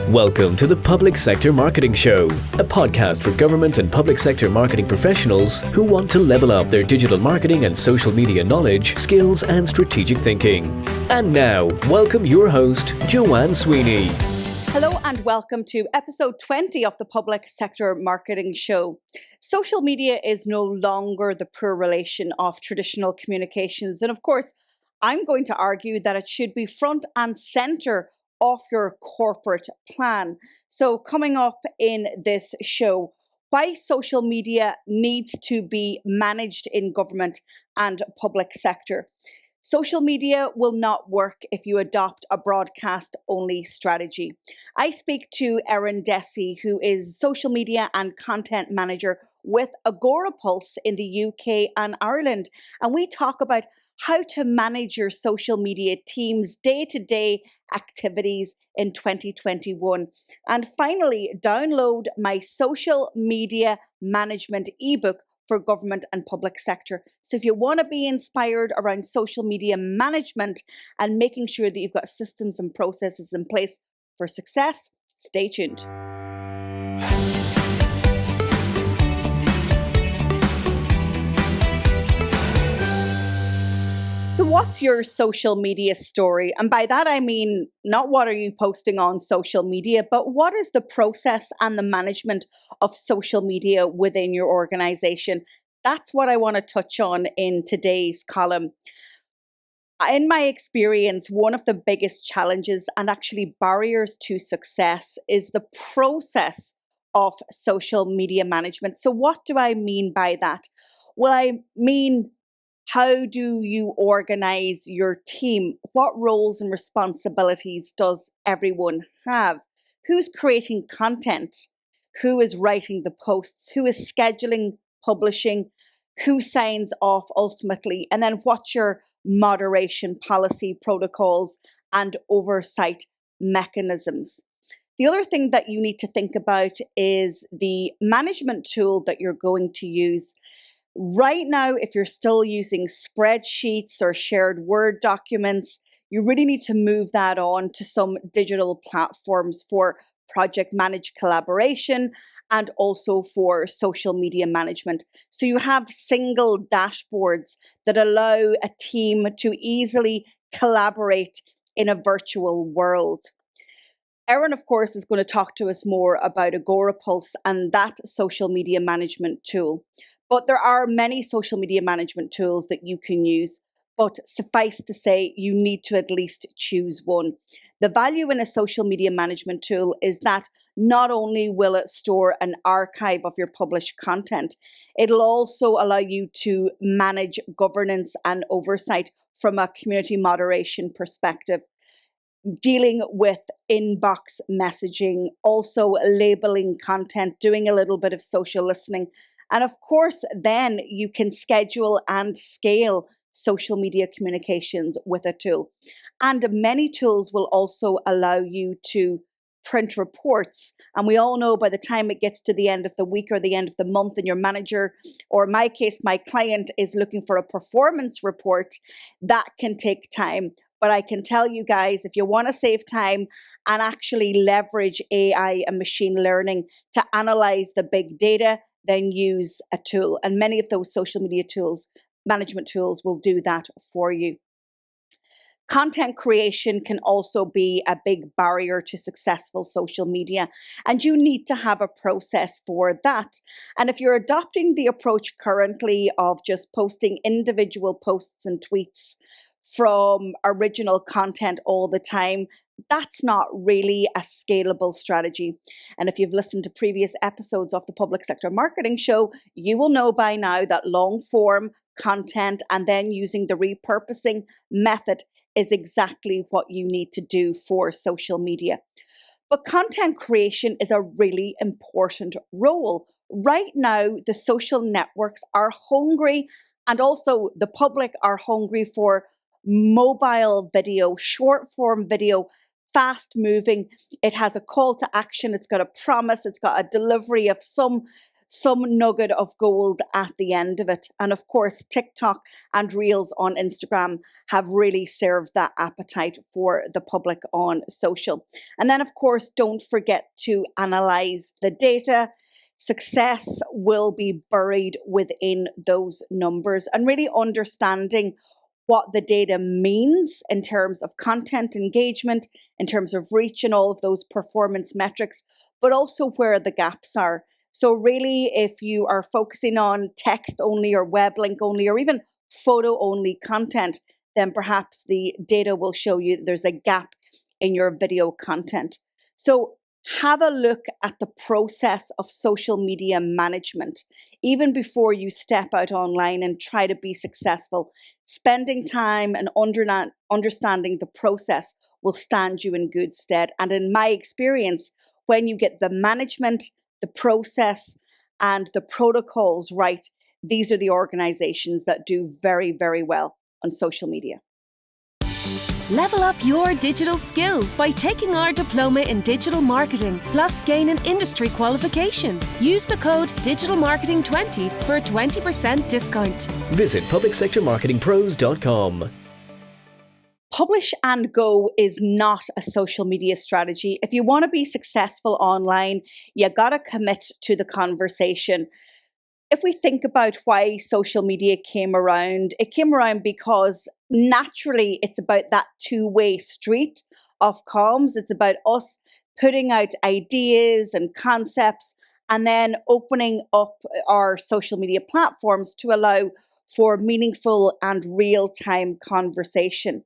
Welcome to the Public Sector Marketing Show, a podcast for government and public sector marketing professionals who want to level up their digital marketing and social media knowledge, skills, and strategic thinking. And now, welcome your host, Joanne Sweeney. Hello and welcome to episode 20 of the Public Sector Marketing Show. Social media is no longer the poor relation of traditional communications. And of course, I'm going to argue that it should be front and center of your corporate plan. So coming up in this show, why social media needs to be managed in government and public sector. Social media will not work if you adopt a broadcast-only strategy. I speak to Erin, who is social media and content manager with AgoraPulse in the UK and Ireland, and we talk about how to manage your social media team's day-to-day activities in 2021. And finally, download my social media management ebook for government and public sector. So if you want to be inspired around social media management and making sure that you've got systems and processes in place for success, stay tuned. So what's your social media story? And by that, I mean, not what are you posting on social media, but what is the process and the management of social media within your organization? That's what I want to touch on in today's column. In my experience, one of the biggest challenges and actually barriers to success is the process of social media management. So what do I mean by that? Well, I mean, how do you organize your team? What roles and responsibilities does everyone have? Who's creating content? Who is writing the posts? Who is scheduling, publishing? Who signs off ultimately? And then what's your moderation policy, protocols, and oversight mechanisms? The other thing that you need to think about is the management tool that you're going to use. Right now, if you're still using spreadsheets or shared Word documents, you really need to move that on to some digital platforms for project managed collaboration and also for social media management. So you have single dashboards that allow a team to easily collaborate in a virtual world. Erin, of course, is going to talk to us more about AgoraPulse and that social media management tool. But there are many social media management tools that you can use, but suffice to say, you need to at least choose one. The value in a social media management tool is that not only will it store an archive of your published content, it'll also allow you to manage governance and oversight from a community moderation perspective, dealing with inbox messaging, also labeling content, doing a little bit of social listening. And of course, then you can schedule and scale social media communications with a tool. And many tools will also allow you to print reports. And we all know by the time it gets to the end of the week or the end of the month and your manager, or in my case, my client is looking for a performance report, that can take time. But I can tell you guys, if you want to save time and actually leverage AI and machine learning to analyze the big data, then use a tool. And many of those social media tools, management tools, will do that for you. Content creation can also be a big barrier to successful social media, and you need to have a process for that. And if you're adopting the approach currently of just posting individual posts and tweets from original content all the time, that's not really a scalable strategy. And if you've listened to previous episodes of the Public Sector Marketing Show, you will know by now that long form content and then using the repurposing method is exactly what you need to do for social media. But content creation is a really important role. Right now, the social networks are hungry, and also the public are hungry for mobile video, short form video, fast moving. It has a call to action. It's got a promise. It's got a delivery of some some nugget of gold at the end of it. And of course, TikTok and Reels on Instagram have really served that appetite for the public on social. And then, of course, don't forget to analyze the data. Success will be buried within those numbers, and really understanding what the data means in terms of content engagement, in terms of reach and all of those performance metrics, but also where the gaps are. So really, if you are focusing on text only or web link only or even photo only content, then perhaps the data will show you there's a gap in your video content. So have a look at the process of social media management. Even before you step out online and try to be successful, spending time and understanding the process will stand you in good stead. And in my experience, when you get the management, the process, and the protocols right, these are the organizations that do very, very well on social media. Level up your digital skills by taking our diploma in digital marketing, plus gain an industry qualification. Use the code DigitalMarketing20 for a 20% discount. Visit publicsectormarketingpros.com. Publish and go is not a social media strategy. If you want to be successful online, you got to commit to the conversation. If we think about why social media came around, it came around because naturally it's about that two-way street of comms. It's about us putting out ideas and concepts and then opening up our social media platforms to allow for meaningful and real-time conversation.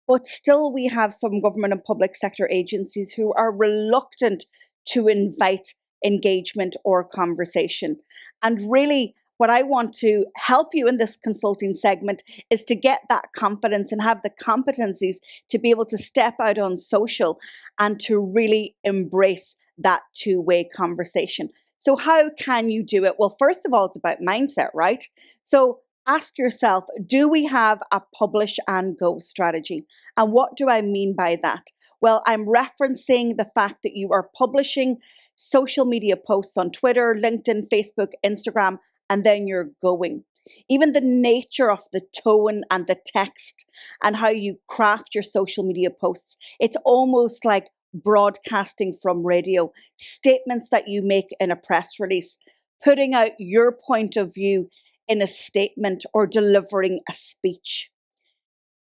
But still, we have some government and public sector agencies who are reluctant to invite engagement or conversation. And really, what I want to help you in this consulting segment is to get that confidence and have the competencies to be able to step out on social and to really embrace that two-way conversation. So how can you do it? Well, first of all, it's about mindset, right? So ask yourself, do we have a publish and go strategy? And what do I mean by that? Well, I'm referencing the fact that you are publishing social media posts on Twitter, LinkedIn, Facebook, Instagram, and then you're going. Even the nature of the tone and the text and how you craft your social media posts, it's almost like broadcasting from radio. Statements that you make in a press release, putting out your point of view in a statement or delivering a speech.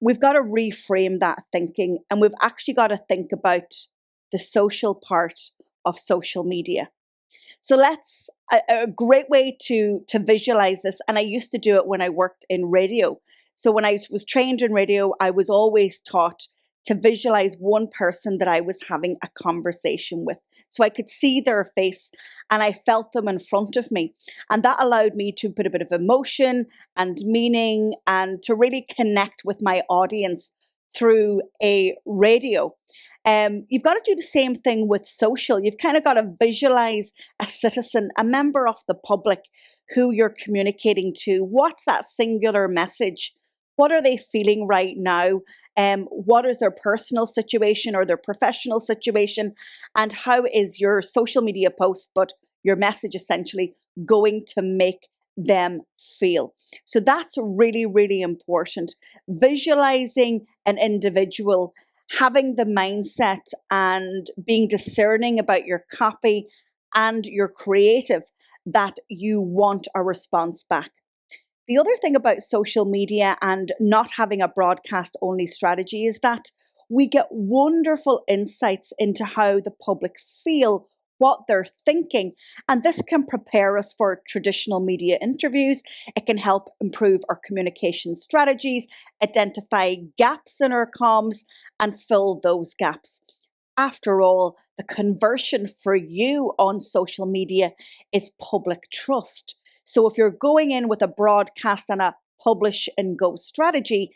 We've got to reframe that thinking, and we've actually got to think about the social part of social media. So a great way to visualize this, and I used to do it when I worked in radio. So when I was trained in radio, I was always taught to visualize one person that I was having a conversation with. So I could see their face and I felt them in front of me. And that allowed me to put a bit of emotion and meaning and to really connect with my audience through a radio. You've got to do the same thing with social. You've kind of got to visualize a citizen, a member of the public who you're communicating to. What's that singular message? What are they feeling right now? What is their personal situation or their professional situation? And how is your social media post, but your message essentially, going to make them feel? So that's really, really important. Visualizing an individual, having the mindset and being discerning about your copy and your creative that you want a response back. The other thing about social media and not having a broadcast only strategy is that we get wonderful insights into how the public feel, what they're thinking, and this can prepare us for traditional media interviews. It can help improve our communication strategies, identify gaps in our comms, and fill those gaps. After all, the conversion for you on social media is public trust. So if you're going in with a broadcast and a publish and go strategy,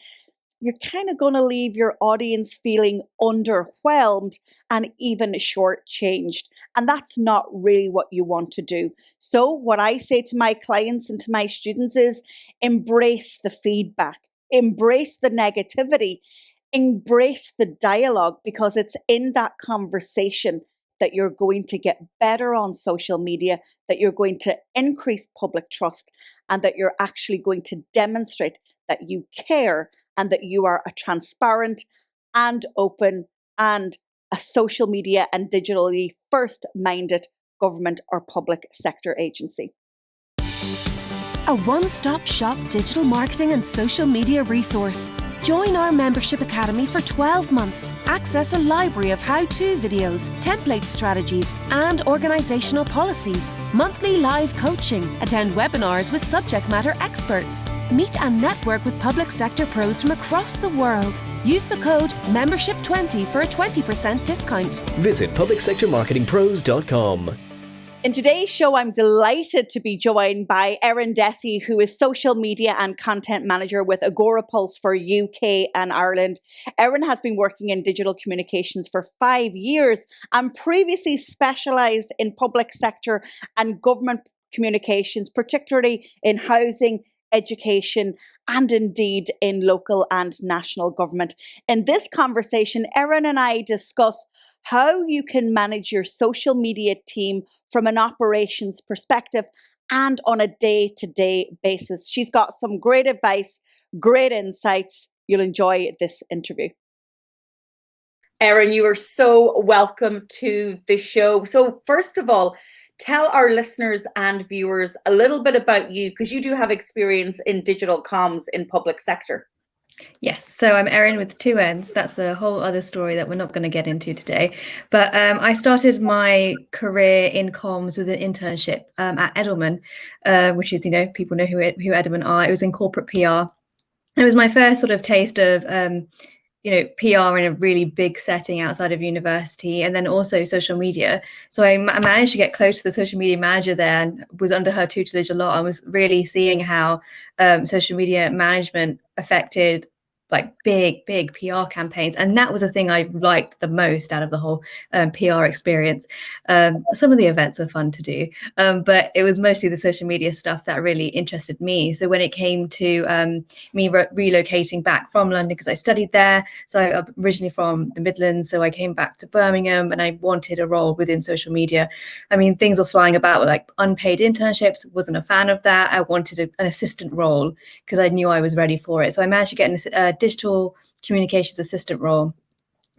you're kind of going to leave your audience feeling underwhelmed and even shortchanged. And that's not really what you want to do. So what I say to my clients and to my students is embrace the feedback, embrace the negativity, embrace the dialogue, because it's in that conversation that you're going to get better on social media, that you're going to increase public trust, and that you're actually going to demonstrate that you care and that you are a transparent and open and a social media and digitally first-minded government or public sector agency. A one-stop shop digital marketing and social media resource. Join our membership academy for 12 months. Access a library of how-to videos, template strategies, and organisational policies. Monthly live coaching. Attend webinars with subject matter experts. Meet and network with public sector pros from across the world. Use the code MEMBERSHIP20 for a 20% discount. Visit publicsectormarketingpros.com. In today's show, I'm delighted to be joined by Erin, who is Social Media and Content Manager with AgoraPulse for UK and Ireland. Erin has been working in digital communications for 5 years and previously specialised in public sector and government communications, particularly in housing, education, and indeed in local and national government. In this conversation, Erin and I discuss how you can manage your social media team from an operations perspective and on a day-to-day basis. She's got some great advice, great insights. You'll enjoy this interview. Erin, you are so welcome to the show. So first of all, tell our listeners and viewers a little bit about you, because you do have experience in digital comms in public sector. Yes, so I'm Erin with 2 N's. That's a whole other story that we're not going to get into today. But I started my career in comms with an internship at Edelman, which is, people know who Edelman are. It was in corporate PR. It was my first sort of taste of, PR in a really big setting outside of university, and then also social media. So I managed to get close to the social media manager there and was under her tutelage a lot. I was really seeing how social media management affected like big PR campaigns, and that was the thing I liked the most out of the whole PR experience. Some of the events are fun to do, but it was mostly the social media stuff that really interested me. So when it came to me relocating back from London, because I studied there, so I'm originally from the Midlands, so I came back to Birmingham and I wanted a role within social media. I mean, things were flying about with like unpaid internships. Wasn't a fan of that. I wanted an assistant role because I knew I was ready for it. So I managed to get a digital communications assistant role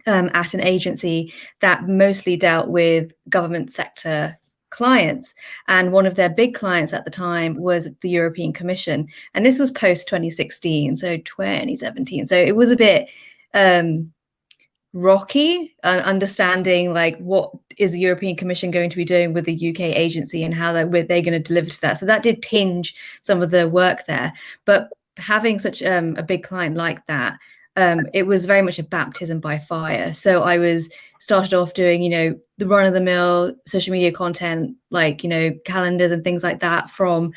at an agency that mostly dealt with government sector clients. And one of their big clients at the time was the European Commission. And this was post 2016, so 2017. So it was a bit rocky, understanding like what is the European Commission going to be doing with the UK agency and how they're going to deliver to that. So that did tinge some of the work there. But having such a big client like that, it was very much a baptism by fire. So I started off doing, the run-of-the-mill social media content, like, calendars and things like that, from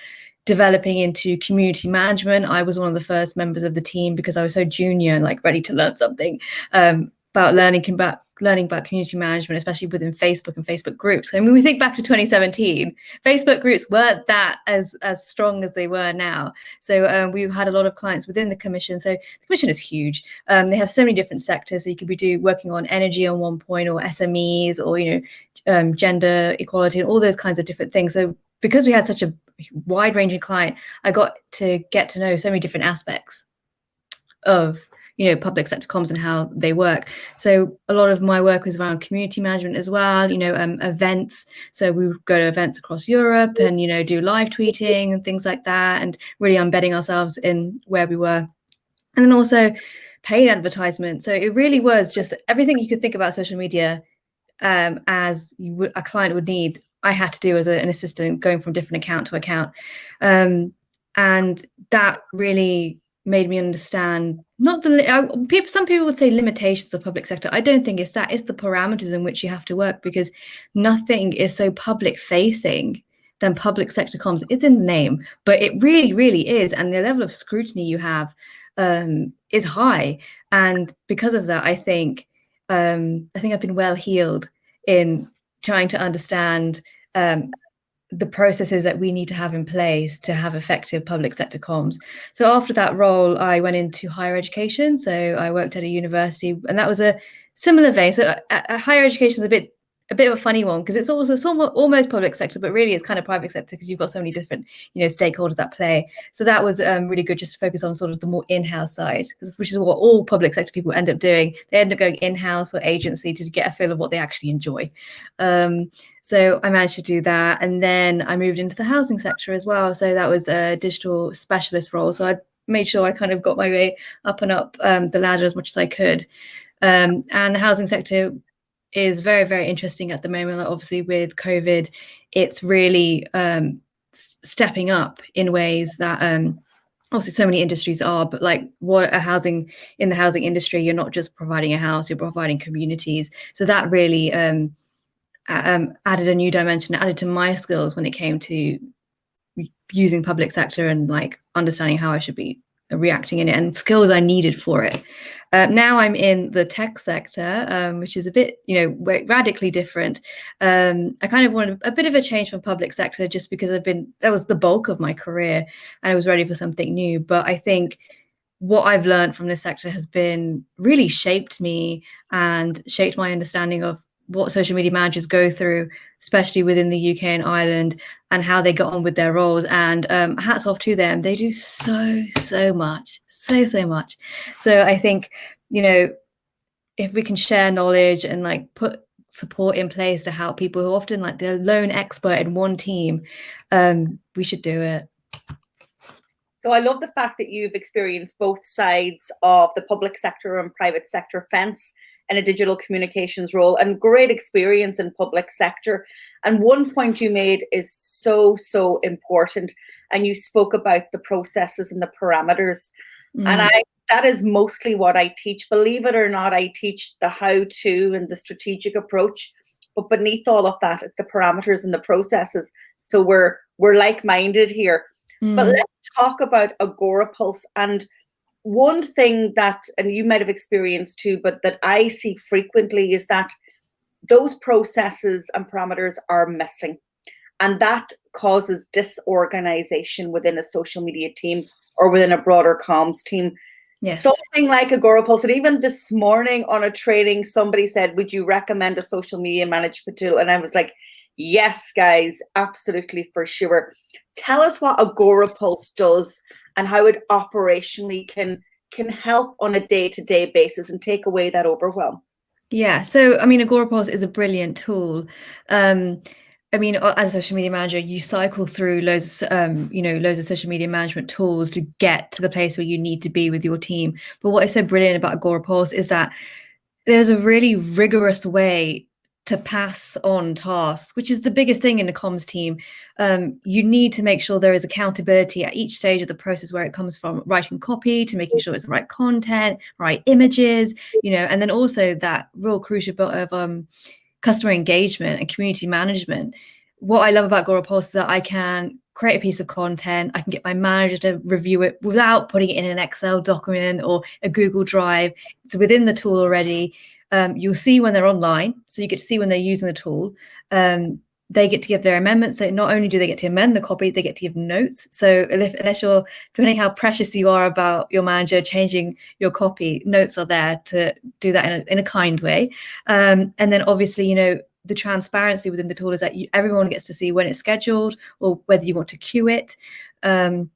developing into community management. I was one of the first members of the team because I was so junior and like ready to learn something about learning about community management, especially within Facebook and Facebook groups. I mean, we think back to 2017, Facebook groups weren't that as strong as they were now. So we had a lot of clients within the commission. So the commission is huge. They have so many different sectors. So you could be working on energy on one point, or SMEs, or gender equality, and all those kinds of different things. So because we had such a wide-ranging client, I got to get to know so many different aspects of public sector comms and how they work. So a lot of my work was around community management as well, events. So we would go to events across Europe and, do live tweeting and things like that, and really embedding ourselves in where we were. And then also paid advertisement. So it really was just everything you could think about social media as a client would need, I had to do as an assistant, going from different account to account. And that really made me understand some people would say limitations of public sector. I don't think it's that. It's the parameters in which you have to work, because nothing is so public facing than public sector comms. It's in the name, but it really, really is. And the level of scrutiny you have is high. And because of that, I think I've been well heeled in trying to understand the processes that we need to have in place to have effective public sector comms. So after that role, I went into higher education. So I worked at a university, and that was a similar vein. So higher education is a bit a bit of a funny one because it's also somewhat almost public sector, but really it's kind of private sector because you've got so many different, stakeholders at play. So that was really good just to focus on sort of the more in-house side, which is what all public sector people end up doing. They end up going in-house or agency to get a feel of what they actually enjoy. So I managed to do that. And then I moved into the housing sector as well. So that was a digital specialist role. So I made sure I kind of got my way up and up the ladder as much as I could. And the housing sector is very, very interesting at the moment. Like obviously with COVID, it's really stepping up in ways that obviously so many industries are, but like in the housing industry, you're not just providing a house, you're providing communities. So that really added a new dimension, added to my skills when it came to using public sector and like understanding how I should be reacting in it and skills I needed for it. Now I'm in the tech sector, which is a bit, radically different. I kind of wanted a bit of a change from public sector just because that was the bulk of my career and I was ready for something new. But I think what I've learned from this sector has been really shaped me and shaped my understanding of what social media managers go through, especially within the UK and Ireland, and how they got on with their roles. And hats off to them. They do so much. So I think, if we can share knowledge and like put support in place to help people who often like they're lone expert in one team, we should do it. So I love the fact that you've experienced both sides of the public sector and private sector fence in a digital communications role, and great experience in public sector. And one point you made is so important, and you spoke about the processes and the parameters. And that is mostly what I teach. Believe it or not, I teach the how-to and the strategic approach, but beneath all of that is the parameters and the processes. So we're like-minded here. But let's talk about AgoraPulse. And one thing that, and you might have experienced too, but that I see frequently is that those processes and parameters are missing. And that causes disorganization within a social media team or within a broader comms team. Yes. Something like AgoraPulse. And even this morning on a training, somebody said, would you recommend a social media management tool? And I was like, yes, guys, absolutely, for sure. Tell us what AgoraPulse does and how it operationally can help on a day-to-day basis and take away that overwhelm. Yeah, so I mean, AgoraPulse is a brilliant tool. I mean, as a social media manager, you cycle through loads of social media management tools to get to the place where you need to be with your team. But what is so brilliant about AgoraPulse is that there's a really rigorous way to pass on tasks, which is the biggest thing in the comms team. You need to make sure there is accountability at each stage of the process, where it comes from writing copy to making sure it's the right content, right images, and then also that real crucial bit of customer engagement and community management. What I love about AgoraPulse is that I can create a piece of content. I can get my manager to review it without putting it in an Excel document or a Google Drive. It's within the tool already. You'll see when they're online, so you get to see when they're using the tool. They get to give their amendments. So not only do they get to amend the copy, they get to give notes. So unless you're, depending how precious you are about your manager changing your copy, notes are there to do that in a kind way. And then obviously, the transparency within the tool is that everyone gets to see when it's scheduled or whether you want to queue it. And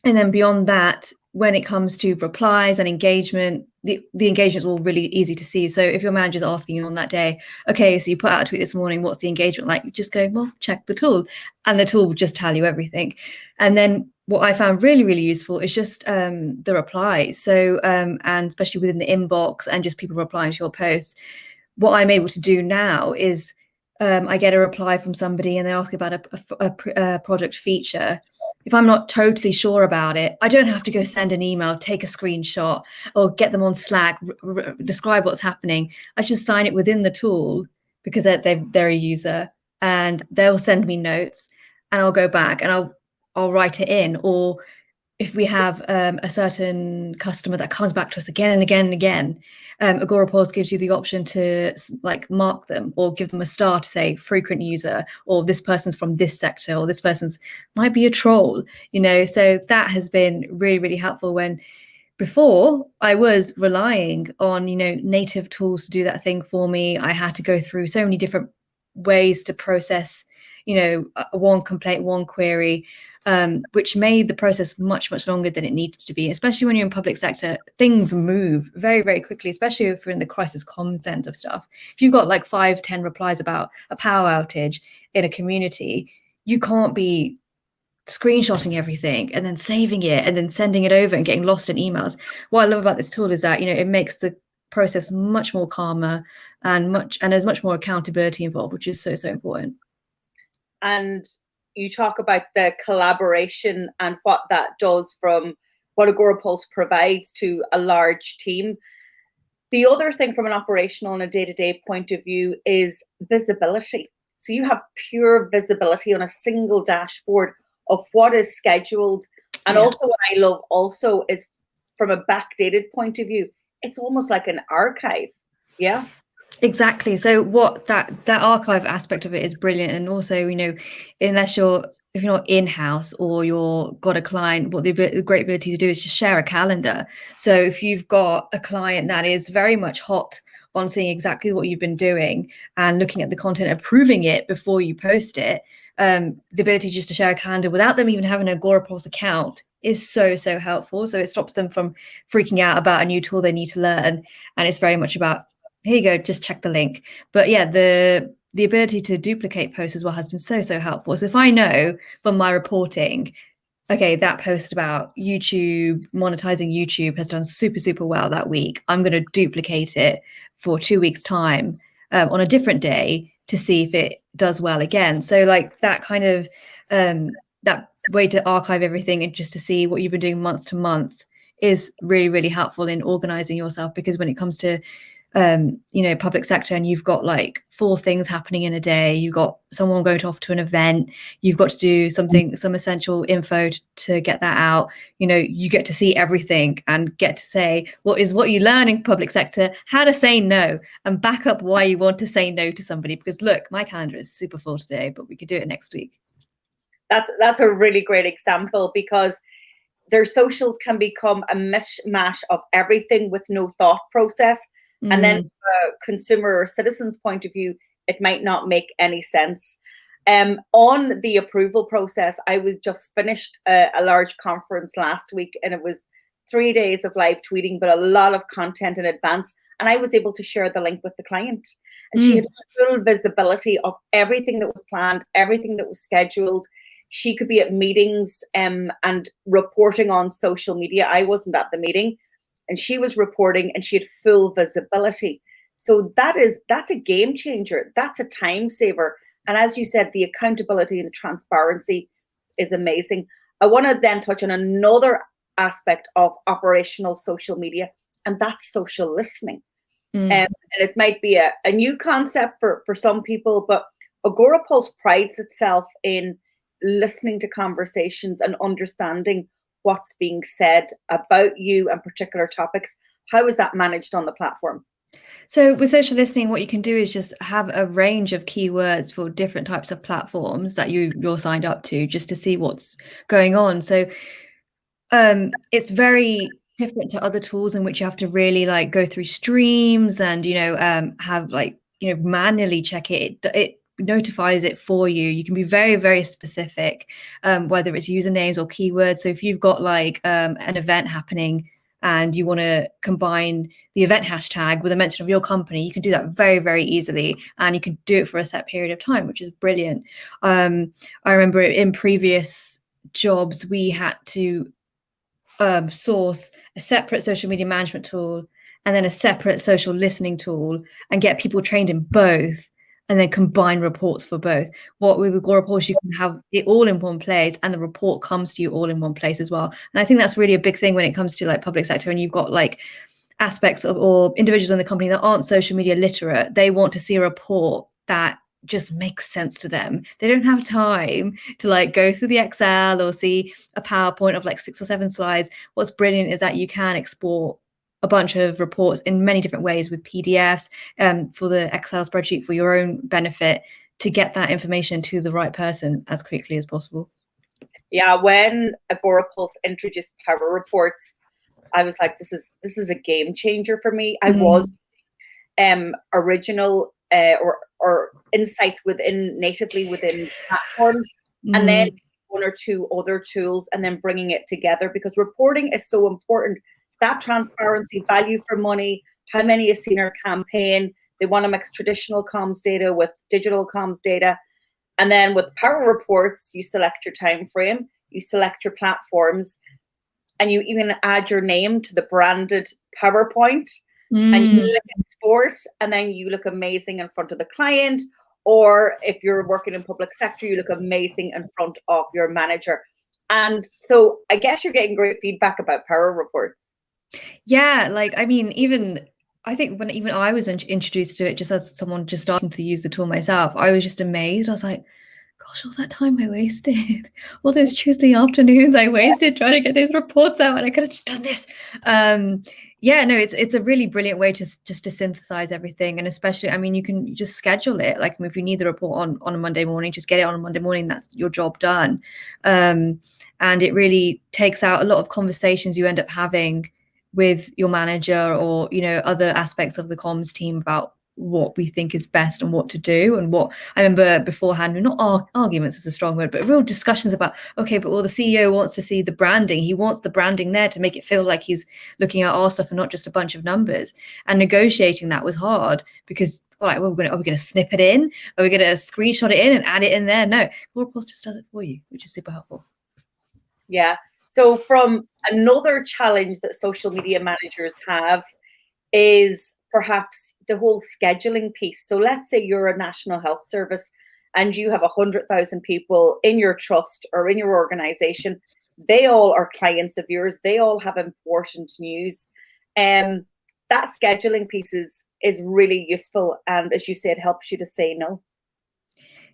then beyond that, when it comes to replies and engagement, the engagement is all really easy to see. So if your manager's asking you on that day, okay, so you put out a tweet this morning, what's the engagement like? You just go, well, check the tool, and the tool will just tell you everything. And then what I found really, really useful is just the replies. So, and especially within the inbox and just people replying to your posts, what I'm able to do now is I get a reply from somebody and they ask about a product feature. If I'm not totally sure about it, I don't have to go send an email, take a screenshot, or get them on Slack, describe what's happening. I just sign it within the tool because they're a user, and they'll send me notes, and I'll go back and I'll write it in. Or if we have a certain customer that comes back to us again and again and again, AgoraPulse gives you the option to like mark them or give them a star to say frequent user, or this person's from this sector, or this person's might be a troll, so that has been really, really helpful. When before I was relying on, native tools to do that thing for me. I had to go through so many different ways to process, one complaint, one query, which made the process much, much longer than it needed to be. Especially when you're in public sector, things move very, very quickly, especially if you're in the crisis comms end of stuff. If you've got like 5-10 replies about a power outage in a community, you can't be screenshotting everything and then saving it and then sending it over and getting lost in emails. What I love about this tool is that, it makes the process much more calmer and there's much more accountability involved, which is so, so important. And you talk about the collaboration and what that does from what AgoraPulse provides to a large team. The other thing from an operational and a day-to-day point of view is visibility. So you have pure visibility on a single dashboard of what is scheduled. And also what I love also is from a backdated point of view, it's almost like an archive. Yeah. Exactly. So what that archive aspect of it is brilliant. And also, if you're not in-house or you're got a client, what the great ability to do is just share a calendar. So if you've got a client that is very much hot on seeing exactly what you've been doing and looking at the content, approving it before you post it, the ability just to share a calendar without them even having an AgoraPulse account is so, so helpful. So it stops them from freaking out about a new tool they need to learn. And it's very much about, here you go, just check the link. But yeah, the ability to duplicate posts as well has been so, so helpful. So if I know from my reporting, okay, that post about YouTube, monetizing YouTube has done super, super well that week, I'm going to duplicate it for 2 weeks' time on a different day to see if it does well again. So like that kind of, that way to archive everything and just to see what you've been doing month to month is really, really helpful in organizing yourself. Because when it comes to public sector and you've got like 4 things happening in a day, you've got someone going off to an event, you've got to do some essential info to get that out, you get to see everything and get to say what you learn in public sector, how to say no and back up why you want to say no to somebody. Because look, my calendar is super full today, but we could do it next week. That's a really great example, because their socials can become a mishmash of everything with no thought process. And then from a consumer or citizen's point of view, it might not make any sense. On the approval process, I was just finished a large conference last week, and it was 3 days of live tweeting, but a lot of content in advance. And I was able to share the link with the client. And she had full visibility of everything that was planned, everything that was scheduled. She could be at meetings and reporting on social media. I wasn't at the meeting. And she was reporting and she had full visibility. So that's a game changer. That's a time saver. And as you said, the accountability and the transparency is amazing. I want to then touch on another aspect of operational social media, and that's social listening. And it might be a new concept for some people, but AgoraPulse prides itself in listening to conversations and understanding what's being said about you and particular topics. How is that managed on the platform? So with social listening, what you can do is just have a range of keywords for different types of platforms that you're signed up to, just to see what's going on. So it's very different to other tools in which you have to really like go through streams and have like manually check it. It notifies it for you. You can be very, very specific, whether it's usernames or keywords. So if you've got like an event happening and you want to combine the event hashtag with a mention of your company, you can do that very, very easily, and you can do it for a set period of time, which is brilliant. I remember in previous jobs we had to source a separate social media management tool and then a separate social listening tool and get people trained in both, and then combine reports for both. What with AgoraPulse, you can have it all in one place and the report comes to you all in one place as well. And I think that's really a big thing when it comes to like public sector, and you've got like aspects of or individuals in the company that aren't social media literate. They want to see a report that just makes sense to them. They don't have time to like go through the Excel or see a PowerPoint of like 6 or 7 slides. What's brilliant is that you can export a bunch of reports in many different ways with PDFs for the Excel spreadsheet for your own benefit to get that information to the right person as quickly as possible. Yeah, when AgoraPulse introduced Power Reports, I was like, this is a game changer for me. I was original or insights natively within platforms, and then one or two other tools, and then bringing it together, because reporting is so important. That transparency, value for money, how many has seen our campaign. They want to mix traditional comms data with digital comms data. And then with Power Reports, you select your time frame, you select your platforms, and you even add your name to the branded PowerPoint. And you look at sports, and then you look amazing in front of the client. Or if you're working in public sector, you look amazing in front of your manager. And so I guess you're getting great feedback about Power Reports. Yeah, like, I mean, I think when even I was introduced to it, just as someone just starting to use the tool myself, I was just amazed. I was like, gosh, all that time I wasted, all those Tuesday afternoons I wasted trying to get these reports out, and I could have just done this. Yeah, no, it's a really brilliant way to just to synthesize everything. And especially, I mean, you can just schedule it. Like, if you need the report on a Monday morning, just get it on a Monday morning. That's your job done. And it really takes out a lot of conversations you end up having with your manager or, you know, other aspects of the comms team about what we think is best and what to do. And what I remember beforehand, not arguments is a strong word, but real discussions about, okay, but well, the CEO wants to see the branding. He wants the branding there to make it feel like he's looking at our stuff and not just a bunch of numbers. And negotiating that was hard because, all right, well, are we going to snip it in? Are we going to screenshot it in and add it in there? No, AgoraPulse just does it for you, which is super helpful. Yeah. So from another challenge that social media managers have is perhaps the whole scheduling piece. So let's say you're a National Health Service and you have 100,000 people in your trust or in your organization. They all are clients of yours. They all have important news. That scheduling piece is really useful. And as you said, helps you to say no.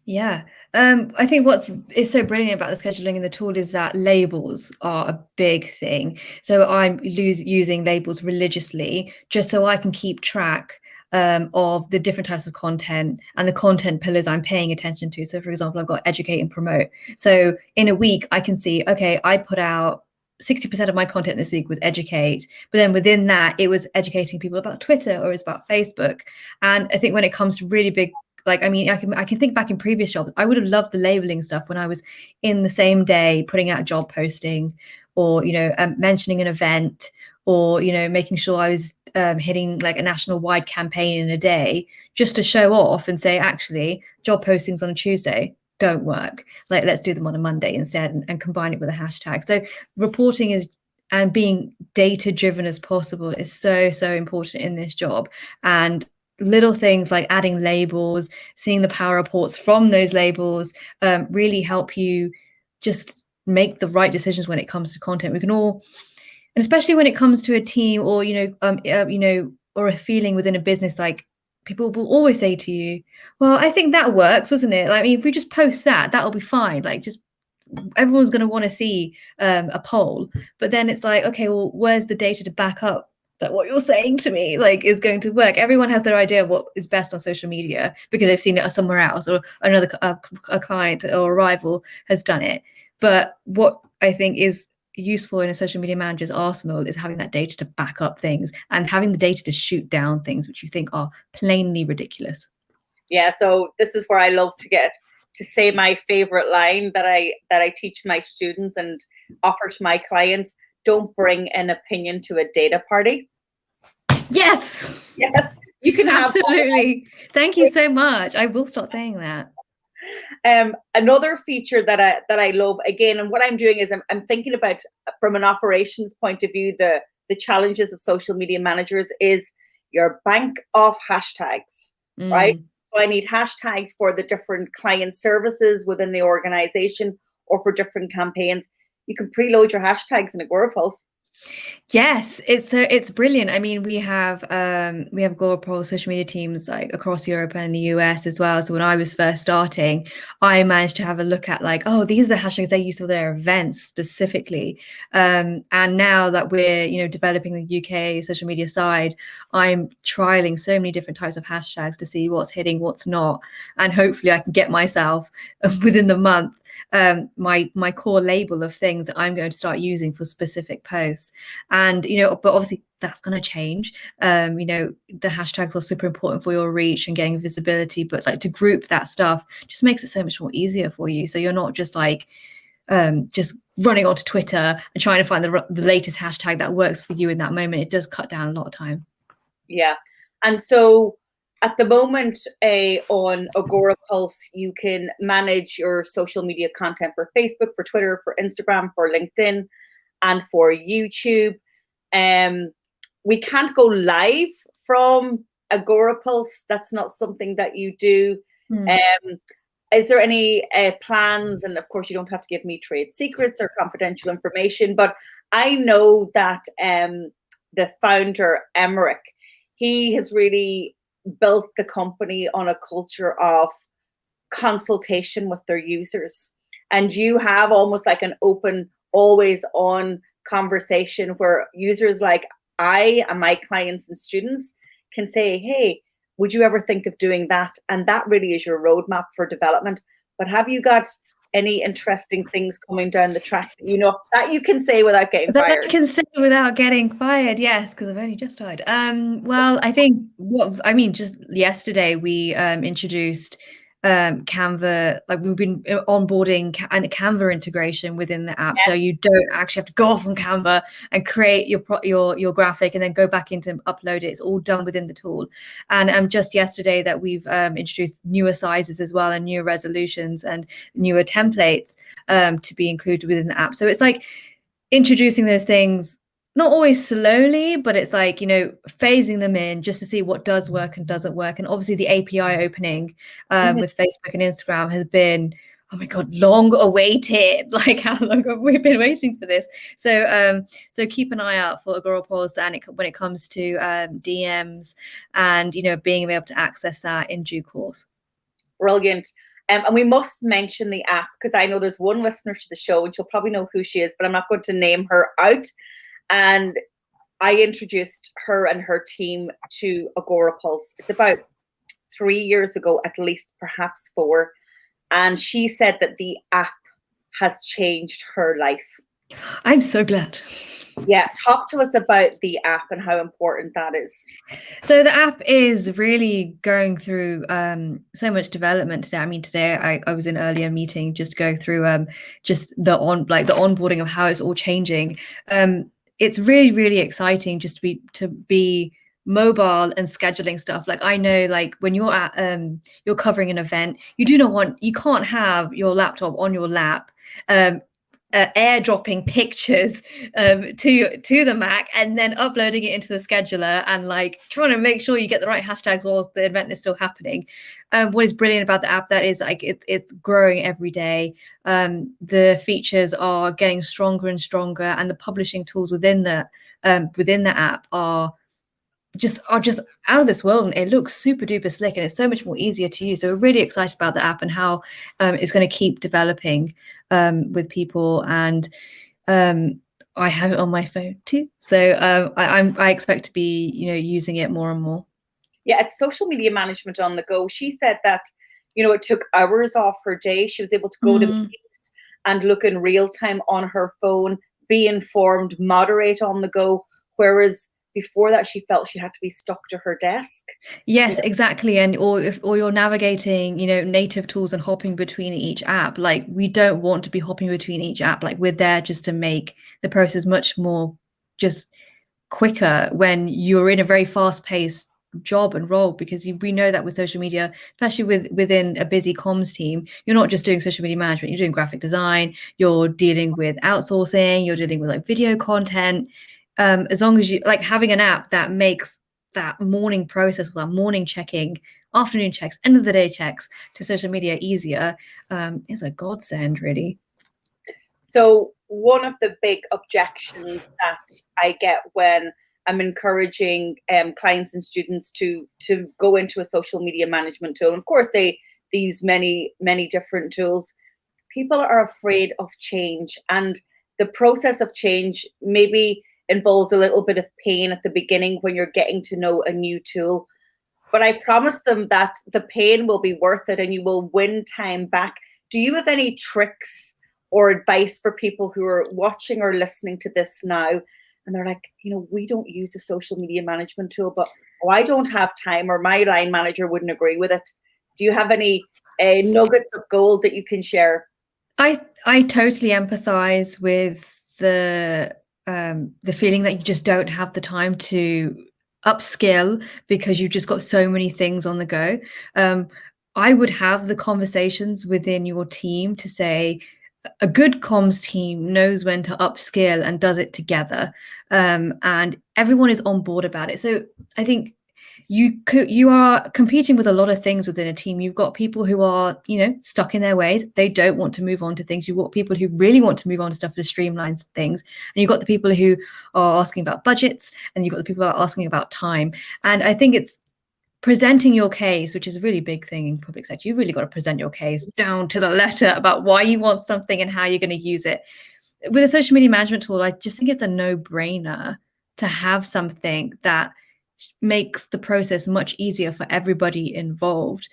Yeah. I think what is so brilliant about the scheduling and the tool is that labels are a big thing. So I'm using labels religiously just so I can keep track of the different types of content and the content pillars I'm paying attention to. So for example, I've got educate and promote. So in a week, I can see, okay, I put out 60% of my content this week was educate, but then within that, it was educating people about Twitter or it's about Facebook. And I think when it comes to really big, like, I mean, I can think back in previous jobs, I would have loved the labeling stuff when I was in the same day putting out a job posting or, you know, mentioning an event or, you know, making sure I was hitting like a national wide campaign in a day just to show off and say, actually, job postings on a Tuesday don't work. Like, let's do them on a Monday instead and combine it with a hashtag. So reporting is and being data driven as possible is so, so important in this job. And little things like adding labels, seeing the power reports from those labels really help you just make the right decisions when it comes to content. We can all, and especially when it comes to a team or, you know, or a feeling within a business, like people will always say to you, well, I think that works, wasn't it? Like, I mean, if we just post that, that'll be fine. Like, just everyone's going to want to see a poll. But then it's like, okay, well, where's the data to back up that what you're saying to me like is going to work? Everyone has their idea of what is best on social media because they've seen it somewhere else, or another a client or a rival has done it. But what I think is useful in a social media manager's arsenal is having that data to back up things and having the data to shoot down things which you think are plainly ridiculous. Yeah, so this is where I love to get to say my favorite line that I teach my students and offer to my clients: don't bring an opinion to a data party. Yes. Yes, you can have absolutely. Thank you so much. I will start saying that. Another feature that I love, again, and what I'm doing is I'm thinking about from an operations point of view, the challenges of social media managers is your bank of hashtags, right? So I need hashtags for the different client services within the organization or for different campaigns. You can preload your hashtags in AgoraPulse. Yes, it's brilliant. I mean, we have AgoraPulse social media teams like across Europe and the US as well. So when I was first starting, I managed to have a look at like, oh, these are the hashtags they use for their events specifically. And now that we're, you know, developing the UK social media side, I'm trialing so many different types of hashtags to see what's hitting, what's not, and hopefully I can get myself within the month my core label of things that I'm going to start using for specific posts. And, you know, but obviously that's going to change. You know, the hashtags are super important for your reach and getting visibility, but like to group that stuff just makes it so much more easier for you. So you're not just like just running onto Twitter and trying to find the latest hashtag that works for you in that moment. It does cut down a lot of time. Yeah. And so at the moment on AgoraPulse, you can manage your social media content for Facebook, for Twitter, for Instagram, for LinkedIn, and for YouTube. We can't go live from AgoraPulse. That's not something that you do. Is there any plans? And of course, you don't have to give me trade secrets or confidential information, but I know that the founder, Emmerich, he has really built the company on a culture of consultation with their users. And you have almost like an open, always on conversation where users like I and my clients and students can say, hey, would you ever think of doing that? And that really is your roadmap for development. But have you got any interesting things coming down the track that you know that you can say without getting fired? I can say without getting fired, yes, because I've only just started. Well, I think just yesterday we introduced Canva. Like we've been onboarding and Canva integration within the app, so you don't actually have to go off on Canva and create your graphic and then go back into upload it. It's all done within the tool. And just yesterday that we've introduced newer sizes as well and newer resolutions and newer templates to be included within the app. So it's like introducing those things, not always slowly, but it's like, you know, phasing them in just to see what does work and doesn't work. And obviously the API opening with Facebook and Instagram has been, oh my God, long awaited. Like how long have we been waiting for this? So keep an eye out for AgoraPulse and when it comes to DMs and, you know, being able to access that in due course. Brilliant. And we must mention the app because I know there's one listener to the show and she'll probably know who she is, but I'm not going to name her out. And I introduced her and her team to AgoraPulse. It's about 3 years ago, at least, perhaps 4. And she said that the app has changed her life. I'm so glad. Yeah, talk to us about the app and how important that is. So the app is really going through so much development today. I mean, today I was in an earlier meeting just to go through just the onboarding of how it's all changing. It's really, really exciting just to be mobile and scheduling stuff. Like I know, like when you're at you're covering an event, you can't have your laptop on your lap airdropping pictures to the Mac and then uploading it into the scheduler and like trying to make sure you get the right hashtags while the event is still happening. What is brilliant about the app that is like it's growing every day. The features are getting stronger and stronger, and the publishing tools within the app are just out of this world, and it looks super duper slick and it's so much more easier to use. So we're really excited about the app and how it's going to keep developing with people, and I have it on my phone too, so I expect to be, you know, using it more and more. Yeah, it's social media management on the go. She said that, you know, it took hours off her day. She was able to go to meetings and look in real time on her phone, be informed, moderate on the go, whereas before that she felt she had to be stuck to her desk. Yes, exactly. And or you're navigating, you know, native tools and hopping between each app. Like we don't want to be hopping between each app. Like we're there just to make the process much more just quicker when you're in a very fast-paced job and role, because we know that with social media, especially within a busy comms team, you're not just doing social media management, you're doing graphic design, you're dealing with outsourcing, you're dealing with like video content. As long as you like having an app that makes that morning process, that morning checking, afternoon checks, end of the day checks to social media easier, is a godsend, really. So one of the big objections that I get when I'm encouraging clients and students to go into a social media management tool, and of course they use many different tools, people are afraid of change, and the process of change maybe involves a little bit of pain at the beginning when you're getting to know a new tool. But I promise them that the pain will be worth it and you will win time back. Do you have any tricks or advice for people who are watching or listening to this now and they're like, we don't use a social media management tool, but I don't have time, or my line manager wouldn't agree with it. Do you have any nuggets of gold that you can share? I totally empathize with the feeling that you just don't have the time to upskill because you've just got so many things on the go. I would have the conversations within your team to say a good comms team knows when to upskill and does it together, and everyone is on board about it. So I think you are competing with a lot of things within a team. You've got people who are, stuck in their ways. They don't want to move on to things. You've got people who really want to move on to stuff to streamline things. And you've got the people who are asking about budgets, and you've got the people who are asking about time. And I think it's presenting your case, which is a really big thing in public sector. You've really got to present your case down to the letter about why you want something and how you're going to use it. With a social media management tool, I just think it's a no-brainer to have something that makes the process much easier for everybody involved.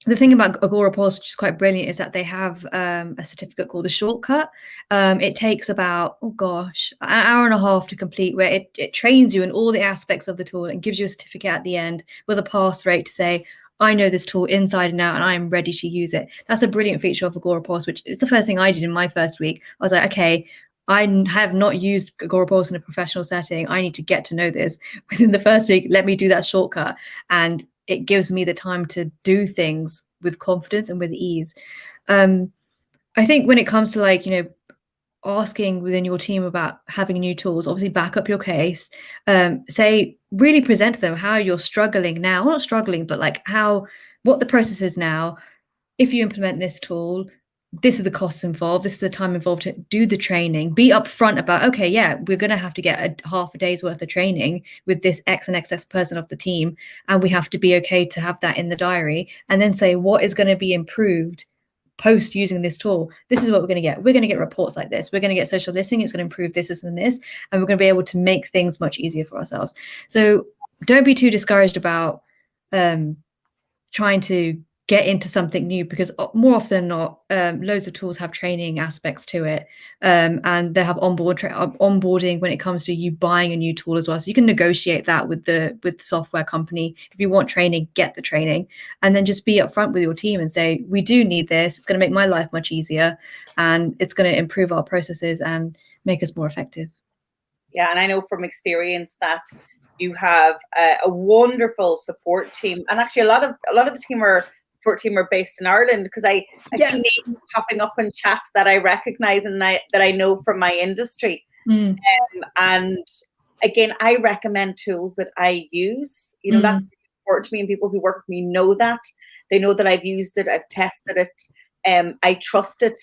The thing about AgoraPulse, which is quite brilliant, is that they have a certificate called a shortcut. It takes about, an hour and a half to complete, where it trains you in all the aspects of the tool and gives you a certificate at the end with a pass rate to say, I know this tool inside and out and I am ready to use it. That's a brilliant feature of AgoraPulse, which is the first thing I did in my first week. I was like, okay, I have not used AgoraPulse in a professional setting. I need to get to know this. Within the first week, let me do that shortcut. And it gives me the time to do things with confidence and with ease. I think when it comes to asking within your team about having new tools, obviously back up your case, really present to them how you're struggling now, not struggling, but what the process is now. If you implement this tool, this is the costs involved, this is the time involved to do the training. Be upfront about, okay, yeah, we're going to have to get half a day's worth of training with this X and XS person of the team, and we have to be okay to have that in the diary, and then say what is going to be improved post using this tool. This is what we're going to get. We're going to get reports like this. We're going to get social listening. It's going to improve this and this, and we're going to be able to make things much easier for ourselves. So don't be too discouraged about trying to get into something new, because more often than not, loads of tools have training aspects to it, and they have onboarding when it comes to you buying a new tool as well. So you can negotiate that with the software company. If you want training, get the training, and then just be upfront with your team and say, we do need this. It's going to make my life much easier, and it's going to improve our processes and make us more effective. Yeah, and I know from experience that you have a wonderful support team, and actually a lot of the support team are based in Ireland, because I see names popping up in chat that I recognize and that I know from my industry. And again, I recommend tools that I use. That's important to me, and people who work with me know that. They know that I've used it, I've tested it, I trust it.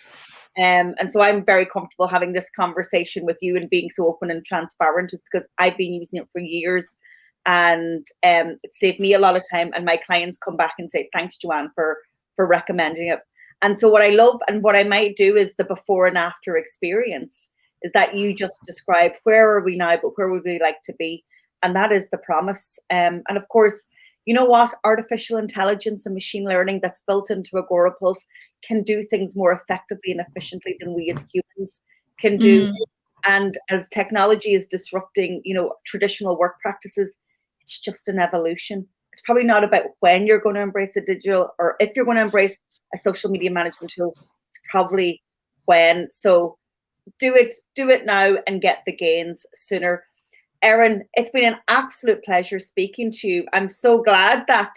And so I'm very comfortable having this conversation with you and being so open and transparent, just because I've been using it for years. And it saved me a lot of time, and my clients come back and say, thanks, Joanne, for recommending it. And so what I love, and what I might do, is the before and after experience, is that you just described where are we now, but where would we like to be? And that is the promise. And of course, you know what? Artificial intelligence and machine learning that's built into AgoraPulse can do things more effectively and efficiently than we as humans can do. And as technology is disrupting, traditional work practices, it's just an evolution. It's probably not about when you're going to embrace a digital, or if you're going to embrace a social media management tool. It's probably when. So do it now and get the gains sooner. Erin, it's been an absolute pleasure speaking to you. I'm so glad that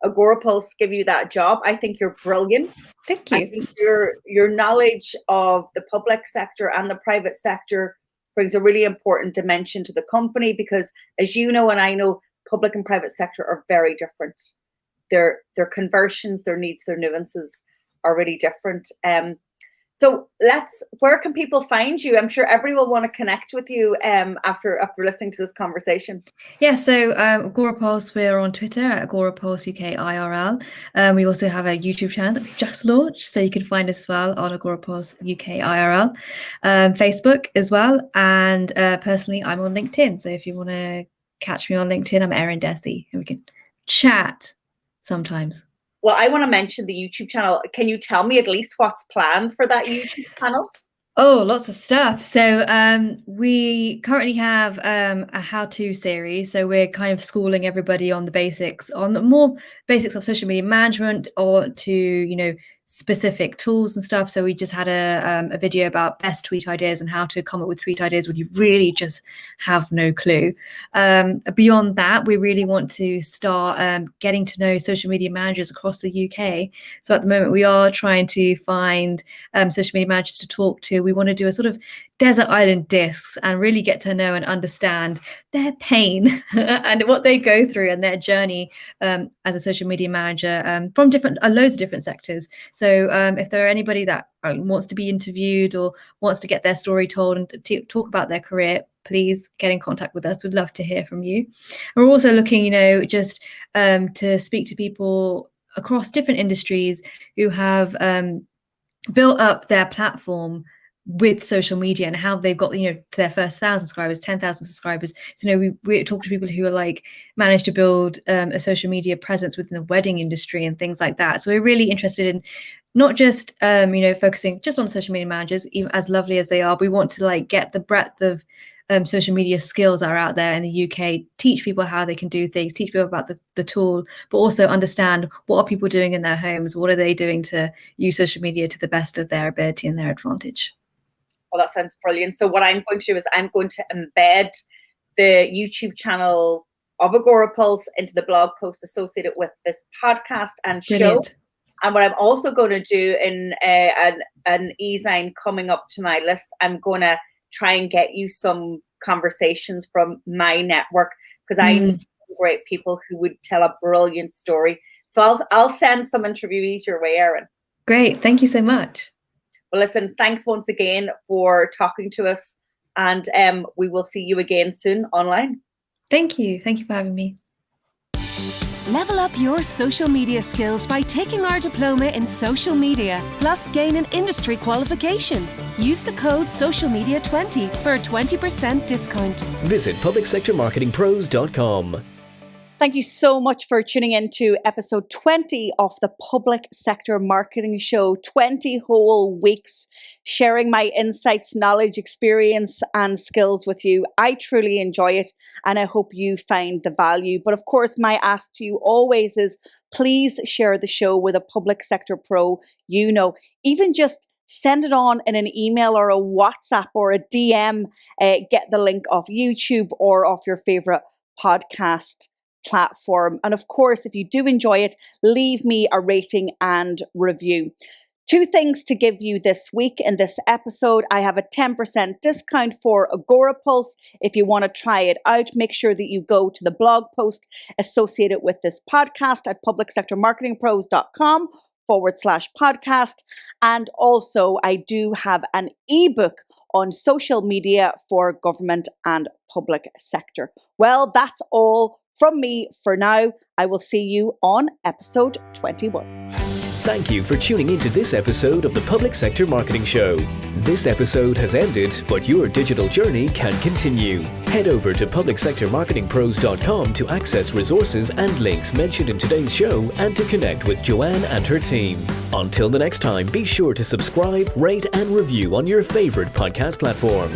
AgoraPulse give you that job. I think you're brilliant. Thank you. I think your knowledge of the public sector and the private sector brings a really important dimension to the company, because, as you know and I know, public and private sector are very different. Their conversions, their needs, their nuances are really different. So where can people find you? I'm sure everyone will want to connect with you after listening to this conversation. Yeah, so AgoraPulse, we're on Twitter at AgoraPulse UK IRL. We also have a YouTube channel that we've just launched, so you can find us as well on AgoraPulse UK IRL. Facebook as well, and personally, I'm on LinkedIn. So if you want to catch me on LinkedIn, I'm Erin Dessy, and we can chat sometimes. Well, I want to mention the YouTube channel. Can you tell me at least what's planned for that YouTube channel? Oh, lots of stuff. So we currently have a how-to series. So we're kind of schooling everybody on the basics, on the more basics of social media management, or to, specific tools and stuff. So we just had a video about best tweet ideas and how to come up with tweet ideas when you really just have no clue. Beyond that, we really want to start getting to know social media managers across the UK. So at the moment, we are trying to find social media managers to talk to. We want to do a sort of desert island discs and really get to know and understand their pain and what they go through and their journey as a social media manager from loads of different sectors. So if there are anybody that wants to be interviewed or wants to get their story told and talk about their career, please get in contact with us. We'd love to hear from you. We're also looking, just to speak to people across different industries who have built up their platform with social media and how they've got to their first 1,000 subscribers, 10,000 subscribers. So we talk to people who are like managed to build a social media presence within the wedding industry and things like that. So we're really interested in not just focusing just on social media managers, even as lovely as they are. We want to get the breadth of social media skills that are out there in the UK, teach people how they can do things, teach people about the tool, but also understand what are people doing in their homes, what are they doing to use social media to the best of their ability and their advantage. Well, that sounds brilliant. So what I'm going to do is I'm going to embed the YouTube channel of AgoraPulse into the blog post associated with this podcast and Brilliant. show. And what I'm also going to do in an e-sign coming up to my list, I'm going to try and get you some conversations from my network, because I know great people who would tell a brilliant story. So I'll send some interviewees your way, Erin. Great. Thank you so much. Well, listen, thanks once again for talking to us, and we will see you again soon online. Thank you. Thank you for having me. Level up your social media skills by taking our diploma in social media, plus gain an industry qualification. Use the code SOCIALMEDIA20 for a 20% discount. Visit publicsectormarketingpros.com. Thank you so much for tuning in to episode 20 of the Public Sector Marketing Show. 20 whole weeks sharing my insights, knowledge, experience, and skills with you. I truly enjoy it, and I hope you find the value. But of course, my ask to you always is please share the show with a public sector pro you know. Even just send it on in an email or a WhatsApp or a DM. Get the link off YouTube or off your favorite podcast platform. And of course, if you do enjoy it, leave me a rating and review. 2 things to give you this week in this episode. I have a 10% discount for AgoraPulse. If you want to try it out, make sure that you go to the blog post associated with this podcast at publicsectormarketingpros.com/podcast. And also, I do have an ebook on social media for government and public sector. Well, that's all from me for now. I will see you on episode 21. Thank you for tuning into this episode of the Public Sector Marketing Show. This episode has ended, but your digital journey can continue. Head over to publicsectormarketingpros.com to access resources and links mentioned in today's show and to connect with Joanne and her team. Until the next time, be sure to subscribe, rate, and review on your favorite podcast platform.